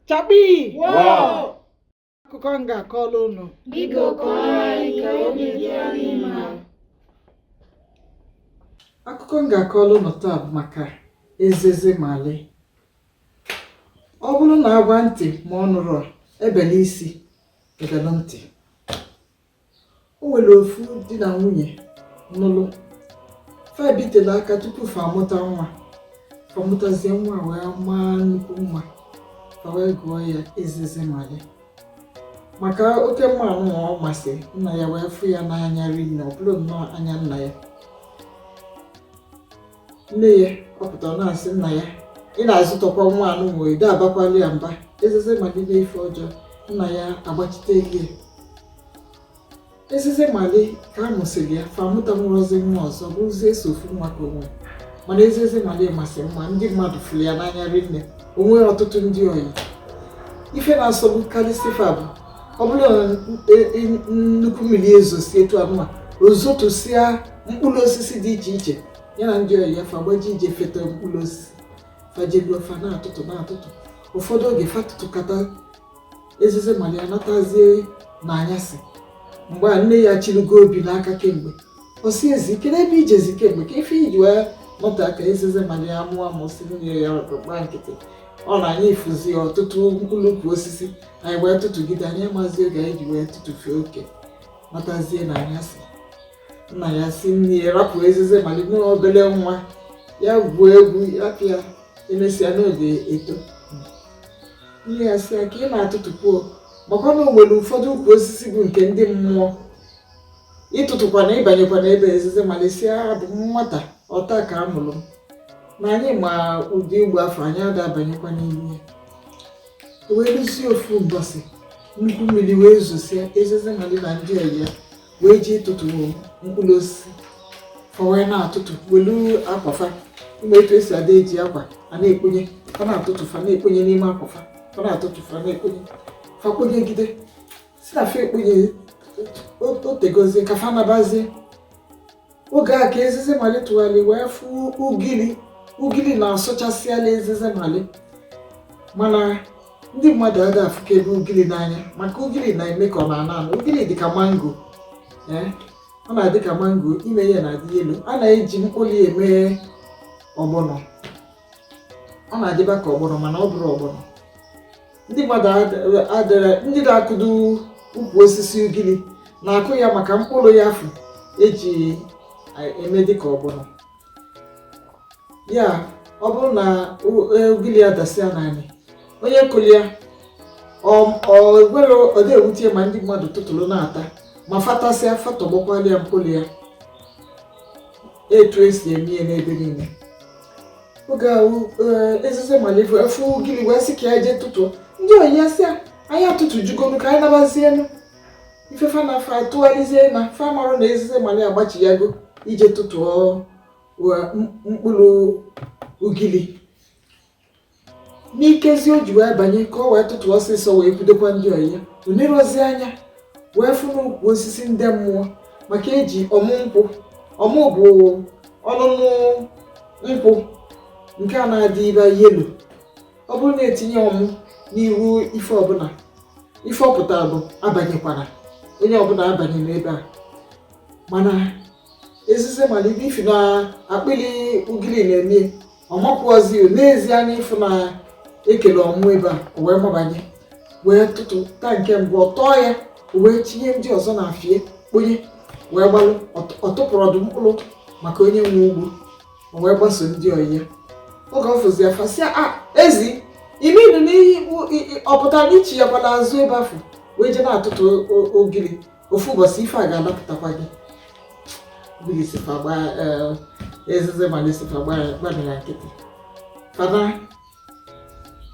Chabi! Wow! Akụkọ m ga-akọrọ unu. Biko kọrọ anyị ka obi dị anyị mma. Akụkọ m ga-akọrọ unu taa bụ maka Ezeze Mali. Ọ bụrụ na agwa ntị ma ọ nụrụ ebele isi ebele ntị. O nwere ofu di na nwunye nụlụ. Fa bitela aka tupu fa amụta nwa. Fa mụtazie nwa wee maa nnukwu mma. Wee gụọ ya Ezeze Mali. Maka oke mmanụ ọ masị nna ya wee fụ ya n'anya rinne, ọ bụrụ nnọọ anya nna ya. Nne ya ọpụtara na-asị nna ya, ị na-azụtọkwa nwa anụ wee ide abakwali ya mba. Ezeze Mali na-efe ọjọọ, nna ya agbachite ihe. Ezeze Mali ka a mụsịrị ya fa mụta nwụrọzi nwa ọzọ bụrụzie sofu nwa ka onwe. Mana Ezeze Mali masị mma, ndị mmadụ fụrụ ya n'anya rinne. Onwe ọtụtụ ndị oyi. Ife na-asọgbu karịsịfa bụ ọ bụrụ nnukwu mmiri ezosi etu anụma ozotụsịa mkpụrụ osisi dị iche iche ya na ndị oyi ya fa gbaji ije feta mkpụrụ osisi fajeruo fa na-atụtụ ụfọdụ oge fatụtụkata Ezeze Mali anatazie n'anyasị mgbe a nne ya chịrịgo obi n'aka kemgbe ọ si ezi kere ebe ijezi kemgbe ka ife iji wee nọta ka Ezeze Mali amụ si nwunye ya gba nkịtị. Ọ na anyị ifuzi ọtụtụ mkpụrụ ukwu osisi anyị wee tụtụgide anyị amazi oge anyị ji wee tụtụfee oke matazie na anyasị. Nna ya si nne ya rapụ Ezeze Mali n'obere nwa ya gwuo egwu rapịa emesịa n'oge eto. Nne ya si ya ka ị na-atụtụpụ maka na o nwere ụfọdụ ukwu osisi bụ nke ndị mmụọ ịtụtụkwa na ịbanyekwa na ebe Ezeze Mali si abụ nwata ọta ka a mụrụ m na anyị ma ụdị igbo afọ anyị ada-abanyekwa n'ime ya. Wee lụzie ofu mbọsị nnukwu mmiri wee zosia Ezeze Mali na ndị ọyị ya wee ji ịtụtụ mkpụrụ osisi fa wee na-atụtụ welu akwafa ime etu esi ada eji akwa a na-ekponye fa na-atụtụ fa na-ekponye n'ime akwafa fa na-atụtụ fa na-ekponye fa kponyegide si na fa ekponye otegozie ka fa nabazie. Oge a ka Ezeze Mali tụgharị wee fụ ugili na-asụchasịala Ezeze Mali. Mana ndị mmadụ ada afụka ebe ugili n'anya maka ugili na-eme ka ọ na-ana anụ. Ugili dị ka mango. Ọ na-adị ka mango, ime ya na-adị elu. A na-eji mkpụrụ eme ọgbọnọ. Ọ na-adịba ka ọgbọnọ mana ọ bụrụ ọgbọnọ. Ndị mmadụ ndị na-akụdo ukwu osisi ugili na-akụ ya maka mkpụrụ ya afụ eji eme dịka ọgbọnọ. Ya ọ bụrụ na ugili ya dasịa n'anị onye kụrụ ya ọ dị-ewute ma ndị mmadụ tụtụrụ na-ata ma fatasịa fatọgbọkwala ya mkpụrụ ya etu esi eme ya n'ebe niile. Oge ahụ Ezeze Mali efu ugili wee sị ka ya jee tụtụọ ndị oyi ya sị anyị atụtụjugonu ka anyị nabazienu ifefa na fa atụgharịzie na fa marụ na Ezeze Mali agbachi ya go ije tụtụọ mkpụrụ ugili. N'ikezi o ji wee banye ka o wee tụtụọ ọsịsọ wee kwudekwa ndị oyi ya onerozi anya wee fụ n'ukwu osisi ndị mmụọ maka eji ọmụ nkwụ. Ọmụ bụ ọnụnụ nkwụ nke a na-adị ibe yelo. Ọ bụrụ na etinye ọmụ n'ihu ife ọbụla ife ọpụtara bụ abanyekwara onye ọbụla abanye n'ebe a. Mana Ezeze Mali ifi na akpịlị ugili na-eme ọmakwụọzi n'ezie anya ịfụ na ekele ọmụ ebe a o wee mabanye wee tụtụ ta nke mbụ ọ tọọ ya o wee tinye ndị ọzọ na afie kponye wee gbalụ ọtụpụrụ ọdụ mkpụrụ maka onye nwe ugbo o wee gbaso ndị oyi ya. Oge ọ fụzi ya fasịa ezi iminu n'ihi ọpụtara ichi ya kwala azụ ebe afọ wee je na-atụtụ ogili ofu ụbọchị ife a ga-alapụtakwa gị. Ezeze Mali sifa gbara ya nkịtị. Fana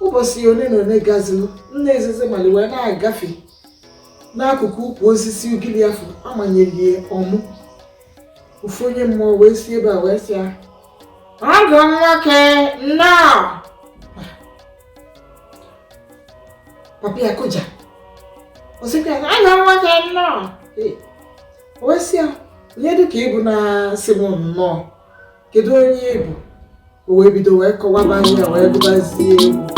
ụbọchị ole na ole gaziri nna Ezeze Mali wee na-agafe n'akụkụ ukwu osisi ugili afọ amanyelie ọmụ ofu onye mmụọ wee si ebe a wee sị ya ọgọ nwoke nnọọ. Papa ya kụja o sị ka ọgọ nwoke nnọọ. O wee sị ya onye dịka ịbụ na sị m nnọọ kedu onye ịbụ? O wee bido wee kọwaba ya wee gụbazie egwu.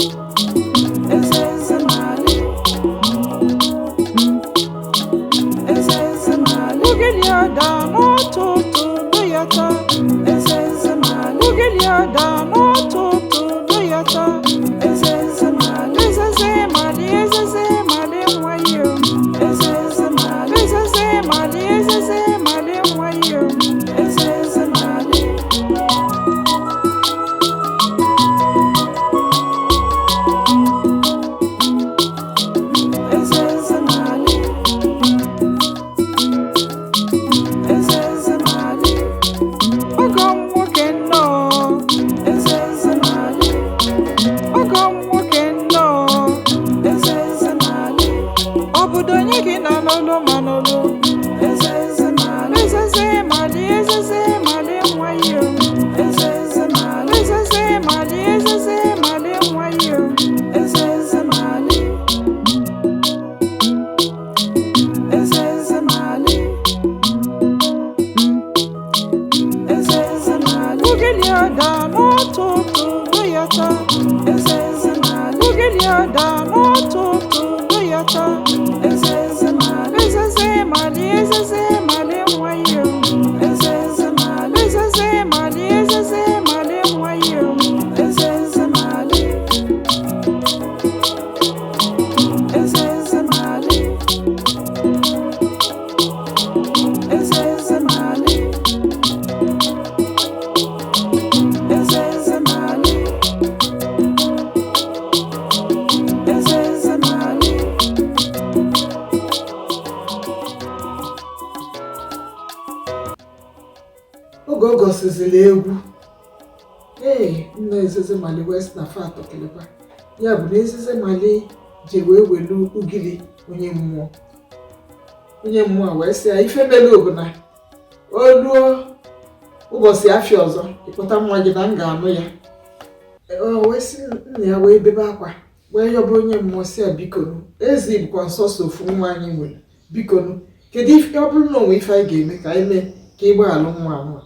Oge ọ gọsizili egwu nna Ezeze Mali West na Fato kelekwa ya bụ na Ezeze Mali ji wee welu ugiri onye mmụọ wee sị ya ife mele bụ na o ruo ụbọchị afịa ọzọ ịkpọta nwa gị na m ga-anụ ya. O wee sị nna ya wee bebe akwa wee yọba onye mmụọ si ya bikonu ezi bụkwa nsọsọ ofu nwa anyị nwere bikonu kedu ife ọ bụrụ na onwe ife anyị ga-eme ka anyị mee ka ịgba alụ nwa anwa.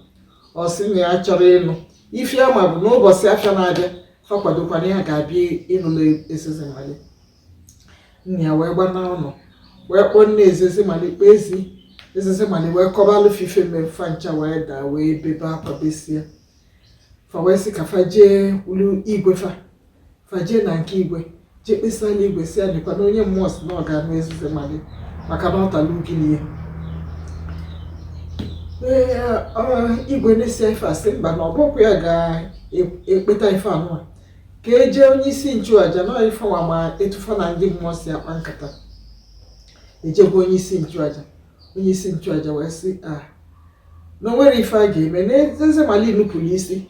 Ọ sị na ya chọrọ ịnụ ife ya ma bụ n'ụbọchị afịa na-abịa fa kwadokwana ya ga-abịa ịnụla Ezeze Mali. Nna ya wee gbana ụlọ wee kpọọ nne Ezeze Mali kpee ezi. Ezeze Mali wee kọbalụ fife mmefa ncha wee daa wee bebe akwa besia fa wee sị ka fa jee ulu igwe fa jee na nke igwe jee kpesala igwe si ya dịkwa na onye mmụọ si na ọ ga-anụ Ezeze Mali maka na ọ tala ugili ya. Igwe na-esi ife asị mba na ọbụkwa ya ga-ekpeta ife anụwa ka eje onye isi nchụaja na ife nwa ma etufa na ndị mmụọ si akpa nkata ejegwa onye isi nchụaja wee sị na onwere ife a ga-eme na Ezeze Mali nupụrụ isi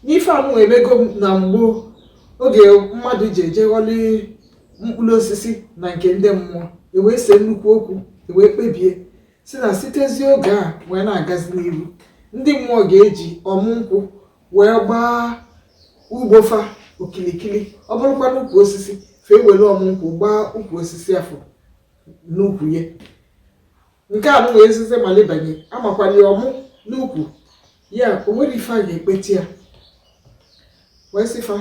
n'ife anụwa emego na mgbo oge mmadụ ji eje ghọli mkpụrụ osisi na nke ndị mmụọ ewee se nnukwu okwu ewee kpebie si na sitezi oge a wee na-agazi n'ihu ndị mmụọ ga-eji ọmụ nkwụ wee gbaa ugbo fa okilikili ọ bụrụkwa n'ukwu osisi fee were ọmụ nkwụ gbaa ukwu osisi afọ n'ukwu ya. Nke a nụwa Ezeze Mali banye amakwali ọmụ n'ukwu ya o nwere ife a ga-ekpeti ya wee sịfa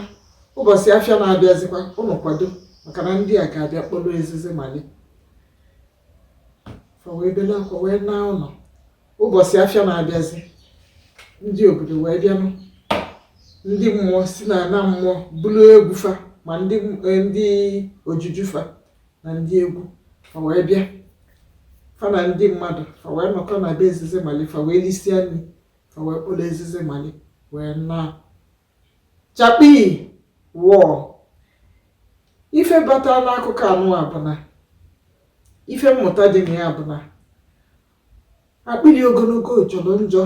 ụbọchị afịa na-abịazikwa ụnụ kwado maka na ndị a ga-abịa kpọrọ Ezeze Mali. Fa wee bela akwa wee na ụlọ ụbọchị afịa na-abịazi ndị obodo wee bịanụ ndị mmụọ si na ana mmụọ bụrụ egwu fa ma ndị ojuju fa na ndị egwu fa wee bịa fa na ndị mmadụ fa wee nọkọ na be Ezeze Mali fa wee lisia nri fa wee kpọrọ Ezeze Mali wee na chakpi wụọ. Ife bata n'akụkọ anụ a bụ na ife mmụta dị na ya bụ na akpịrị ogologo jọrọ njọ.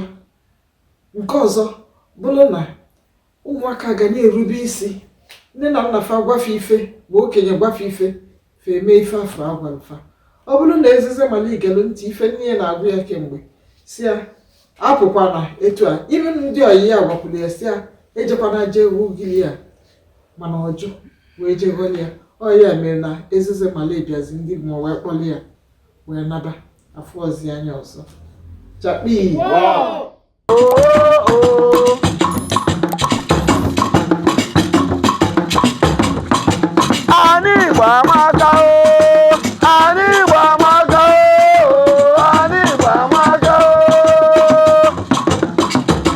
Nke ọzọ bụrụ na ụmụaka ga na-erube isi nne na nna fa gwafe ife ma okenye gwafe ife fa eme ife afọ agwara fa. Ọ bụrụ na Ezeze Mali gelu ntị ife nne ya na-agwụ ya kemgbe si ya apụkwana etu a ime ndị ọyị ya gwakwuru ya si ya ejekwana jee ugili ya mana ọjụ wee jee ghọli ya ọ ya mere na Ezeze Malebiazi ndị mmụọ wee kpọli ya wee naba afọ ọzi anya ọzọ chakpi Ani gba maka